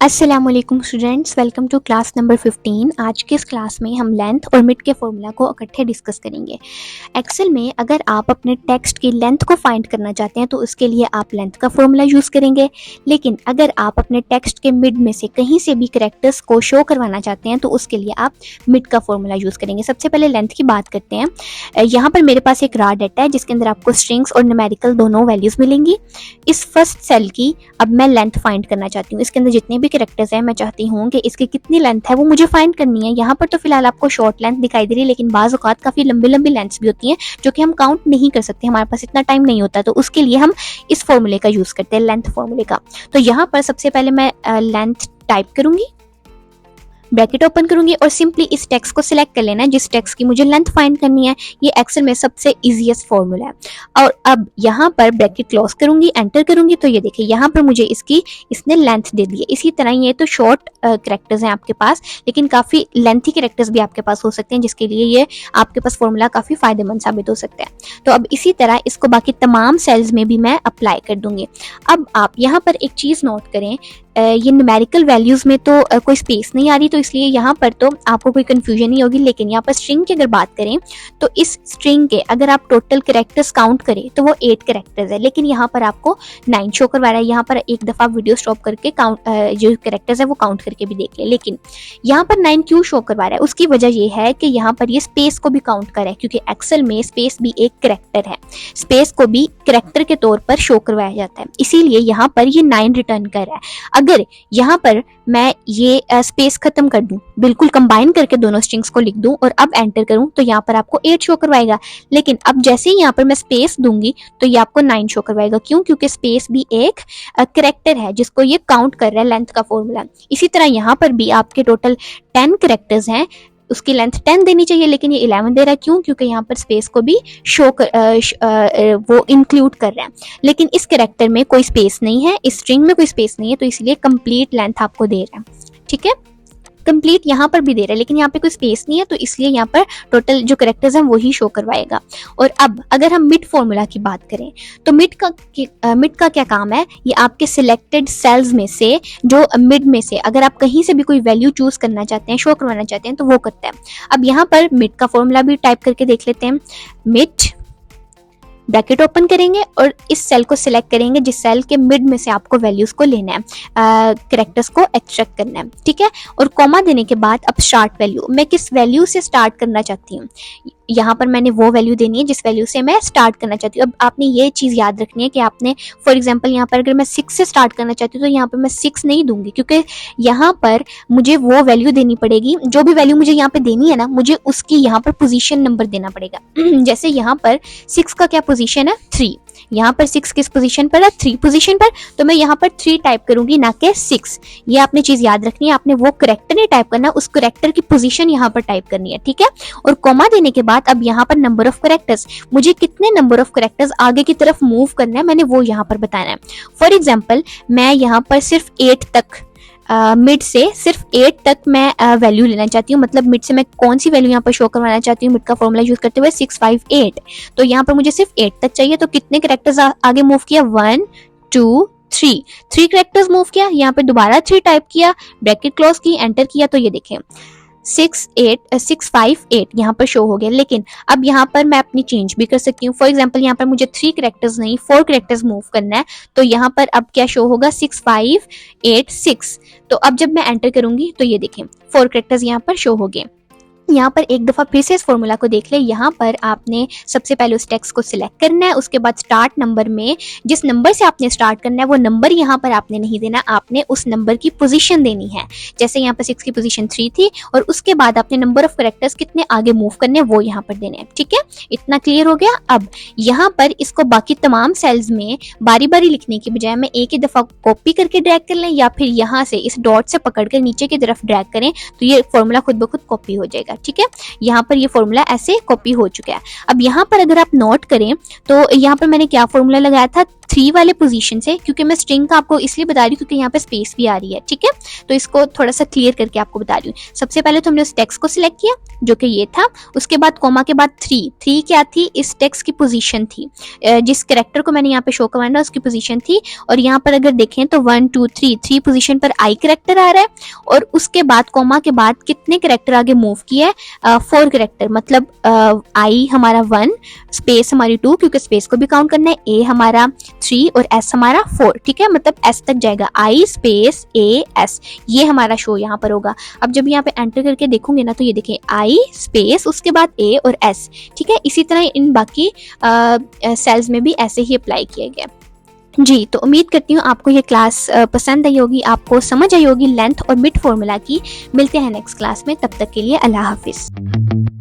अस्सलामुअलैकुम students, welcome to class number 15। आज के इस क्लास में हम लेंथ और मिड के फॉर्मूला को इकट्ठे डिस्कस करेंगे। एक्सेल में अगर आप अपने टेक्स्ट की लेंथ को फाइंड करना चाहते हैं तो उसके लिए आप लेंथ का फॉर्मूला यूज़ करेंगे, लेकिन अगर आप अपने टेक्स्ट के मिड में से कहीं से भी कैरेक्टर्स को शो करवाना चाहते हैं तो उसके लिए आप मिड का फॉर्मूला यूज़ करेंगे। सबसे पहले लेंथ की बात करते हैं। यहाँ पर मेरे पास एक रॉ डाटा है जिसके अंदर आपको स्ट्रिंग्स और न्यूमेरिकल दोनों वैल्यूज़ मिलेंगी। इस फर्स्ट सेल की अब मैं लेंथ फाइंड करना चाहती हूँ। इसके अंदर जितने भी कैरेक्टर्स हैं मैं चाहती हूँ कि इसकी कितनी लेंथ है वो मुझे फाइंड करनी है। यहाँ पर तो फिलहाल आपको शॉर्ट लेंथ दिखाई दे रही है, लेकिन बाज़ औक़ात काफ़ी लंबी लंबी लेंथ्स भी होती हैं जो कि हम काउंट नहीं कर सकते, हमारे पास इतना टाइम नहीं होता, तो उसके लिए हम इस फॉर्मूले का यूज़ करते हैं, लेंथ फॉर्मूले का। तो यहाँ पर सबसे पहले मैं लेंथ टाइप करूँगी, ब्रैकेट ओपन करूंगी और सिंपली इस टेक्स्ट को सिलेक्ट कर लेना है जिस टेक्स्ट की मुझे लेंथ फाइंड करनी है। ये एक्सेल में सबसे इजीएस्ट फॉर्मूला है। और अब यहाँ पर ब्रैकेट क्लोज करूंगी, एंटर करूंगी, तो ये देखिए यहाँ पर मुझे इसने लेंथ दे दी है। इसी तरह ये तो शॉर्ट कैरेक्टर्स हैं आपके पास, लेकिन काफ़ी लेंथी कैरेक्टर्स भी आपके पास हो सकते हैं जिसके लिए ये आपके पास फॉर्मूला काफ़ी फायदेमंद साबित हो सकता है। तो अब इसी तरह इसको बाकी तमाम सेल्स में भी मैं अप्लाई कर दूंगी। अब आप यहाँ पर एक चीज़ नोट करें, ये न्यूमेरिकल वैल्यूज़ में तो कोई स्पेस नहीं आ रही, तो इसलिए यहाँ पर तो आपको कोई कन्फ्यूजन नहीं होगी। लेकिन यहाँ पर स्ट्रिंग की अगर बात करें तो इस स्ट्रिंग के अगर आप टोटल कैरेक्टर्स काउंट करें तो वो 8 कैरेक्टर्स है, लेकिन यहाँ पर आपको 9 शो करवा रहा है। यहाँ पर एक दफ़ा वीडियो स्टॉप करके काउंट जो कैरेक्टर्स है वो काउंट करके भी देख ले। लेकिन यहाँ पर 9 क्यों शो करवा रहा है, उसकी वजह ये है कि यहाँ पर ये स्पेस को भी काउंट करे, क्योंकि एक्सेल में स्पेस भी एक कैरेक्टर है, स्पेस को भी कैरेक्टर के तौर पर शो करवाया जाता है, इसीलिए यहाँ पर ये 9 रिटर्न कर रहा है। अगर यहाँ पर मैं ये स्पेस खत्म कर दूं, बिल्कुल कंबाइन करके दोनों स्ट्रिंग्स को लिख दूं और अब एंटर करूं तो यहाँ पर आपको 8 शो करवाएगा। लेकिन अब जैसे ही यहाँ पर मैं स्पेस दूंगी तो ये आपको 9 शो करवाएगा। क्यों? क्योंकि स्पेस भी एक कैरेक्टर है जिसको ये काउंट कर रहा है लेंथ का फॉर्मूला। इसी तरह यहाँ पर भी आपके टोटल 10 कैरेक्टर्स हैं, उसकी लेंथ 10 देनी चाहिए, लेकिन ये 11 दे रहा है। क्यों? क्योंकि यहाँ पर स्पेस को भी वो इंक्लूड कर रहा है, लेकिन इस कैरेक्टर में कोई स्पेस नहीं है, इस स्ट्रिंग में कोई स्पेस नहीं है, तो इसलिए कंप्लीट लेंथ आपको दे रहा है। ठीक है, कंप्लीट यहाँ पर भी दे रहा है, लेकिन यहाँ पे कोई स्पेस नहीं है, तो इसलिए यहाँ पर टोटल जो कैरेक्टर्स हैं वही शो करवाएगा। और अब अगर हम मिड फॉर्मूला की बात करें तो मिड का क्या काम है, ये आपके सिलेक्टेड सेल्स में से जो मिड में से अगर आप कहीं से भी कोई वैल्यू चूज करना चाहते हैं, शो करवाना चाहते हैं, तो वो करता है। अब यहाँ पर मिड का फॉर्मूला भी टाइप करके देख लेते हैं। मिड ब्रैकेट ओपन करेंगे और इस सेल को सिलेक्ट करेंगे जिस सेल के मिड में से आपको वैल्यूज को लेना है, कैरेक्टर्स को एक्सट्रैक्ट करना है। ठीक है, और कॉमा देने के बाद अब स्टार्ट वैल्यू, मैं किस वैल्यू से स्टार्ट करना चाहती हूँ, यहाँ पर मैंने वो वैल्यू देनी है जिस वैल्यू से मैं स्टार्ट करना चाहती हूँ। अब आपने ये चीज़ याद रखनी है कि आपने फॉर एग्जांपल यहाँ पर अगर मैं 6 से स्टार्ट करना चाहती हूँ तो यहाँ पर मैं 6 नहीं दूंगी, क्योंकि यहाँ पर मुझे वो वैल्यू देनी पड़ेगी, जो भी वैल्यू मुझे यहाँ पे देनी है ना, मुझे उसकी यहाँ पर पोजीशन नंबर देना पड़ेगा। जैसे यहाँ पर 6 का क्या पोजीशन है, 3, यहाँ पर 6 किस पोजीशन पर है, 3 पोजीशन पर, तो मैं यहाँ पर 3 टाइप करूंगी ना कि 6। ये आपने चीज याद रखनी है, आपने वो करेक्टर नहीं टाइप करना, उस करेक्टर की पोजीशन यहाँ पर टाइप करनी है। ठीक है, और कॉमा देने के बाद अब यहाँ पर नंबर ऑफ करेक्टर्स, मुझे कितने नंबर ऑफ करेक्टर्स आगे की तरफ मूव करना है मैंने वो यहाँ पर बताना है। फॉर एग्जाम्पल मैं यहाँ पर सिर्फ 8 तक मिड से सिर्फ 8 तक मैं वैल्यू लेना चाहती हूँ, मतलब मिड से मैं कौन सी वैल्यू यहाँ पर शो करवाना चाहती हूँ, मिड का फॉर्मूला यूज करते हुए 6, 5, 8, तो यहाँ पर मुझे सिर्फ 8 तक चाहिए। तो कितने कैरेक्टर्स आगे मूव किया, 1, 2, 3 कैरेक्टर्स मूव किया, यहाँ पर दोबारा 3 टाइप किया, ब्रैकेट क्लोज की, एंटर किया, तो ये देखें 6, 5, 8 यहाँ पर शो हो गया। लेकिन अब यहाँ पर मैं अपनी चेंज भी कर सकती हूँ। फॉर एग्जांपल यहाँ पर मुझे 3 कैरेक्टर्स नहीं 4 कैरेक्टर्स मूव करना है, तो यहाँ पर अब क्या शो होगा, 6, 5, 8, 6। तो अब जब मैं एंटर करूंगी तो ये देखें 4 कैरेक्टर्स यहाँ पर शो हो गए। यहाँ पर एक दफ़ा फिर से इस फॉर्मूला को देख ले। यहाँ पर आपने सबसे पहले उस टेक्स्ट को सिलेक्ट करना है, उसके बाद स्टार्ट नंबर में जिस नंबर से आपने स्टार्ट करना है वो नंबर यहाँ पर आपने नहीं देना, आपने उस नंबर की पोजीशन देनी है। जैसे यहाँ पर 6 की पोजीशन 3 थी, और उसके बाद आपने नंबर ऑफ कैरेक्टर्स कितने आगे मूव करने वो यहाँ पर देने हैं। ठीक है, इतना क्लियर हो गया। अब यहाँ पर इसको बाकी तमाम सेल्स में बारी बारी लिखने की बजाय मैं एक ही दफ़ा कॉपी करके ड्रैग कर लें, या फिर यहाँ से इस डॉट से पकड़ कर नीचे की तरफ ड्रैग करें तो ये फॉर्मूला खुद ब खुद कॉपी हो जाएगा। ठीक है, यहाँ पर ये फॉर्मूला ऐसे कॉपी हो चुका है। अब यहाँ पर अगर आप नोट करें तो यहाँ पर मैंने क्या फॉर्मूला लगाया था, 3 वाले पोजीशन से, क्योंकि मैं स्ट्रिंग का आपको इसलिए बता रही हूँ क्योंकि यहाँ पे स्पेस भी आ रही है, ठीक है। तो इसको थोड़ा सा क्लियर करके आपको बता रही हूँ। सबसे पहले तो हमने उस टेक्स्ट को सिलेक्ट किया जो कि ये था, उसके बाद कॉमा के बाद 3 क्या थी, इस टेक्स्ट की पोजीशन थी, जिस कैरेक्टर को मैंने यहाँ पे शो करवाना उसकी पोजीशन थी। और यहाँ पर अगर देखें तो 1 2 3 पोजीशन पर आई कैरेक्टर आ रहा है, और उसके बाद कॉमा के बाद कितने कैरेक्टर आगे मूव किया है, 4 कैरेक्टर, मतलब आई हमारा 1, स्पेस हमारी 2 क्योंकि स्पेस को भी काउंट करना है, ए हमारा 3 और एस हमारा 4, ठीक है। मतलब एस तक जाएगा, आई स्पेस ए एस, ये हमारा शो यहाँ पर होगा। अब जब यहाँ पे एंटर करके देखोगे ना तो ये देखें आई स्पेस उसके बाद ए और एस, ठीक है। इसी तरह इन बाकी सेल्स में भी ऐसे ही अप्लाई किया गया जी। तो उम्मीद करती हूँ आपको ये क्लास पसंद आई होगी, आपको समझ आई होगी लेंथ और मिड फॉर्मूला की। मिलते हैं नेक्स्ट क्लास में, तब तक के लिए अल्लाह हाफिज़।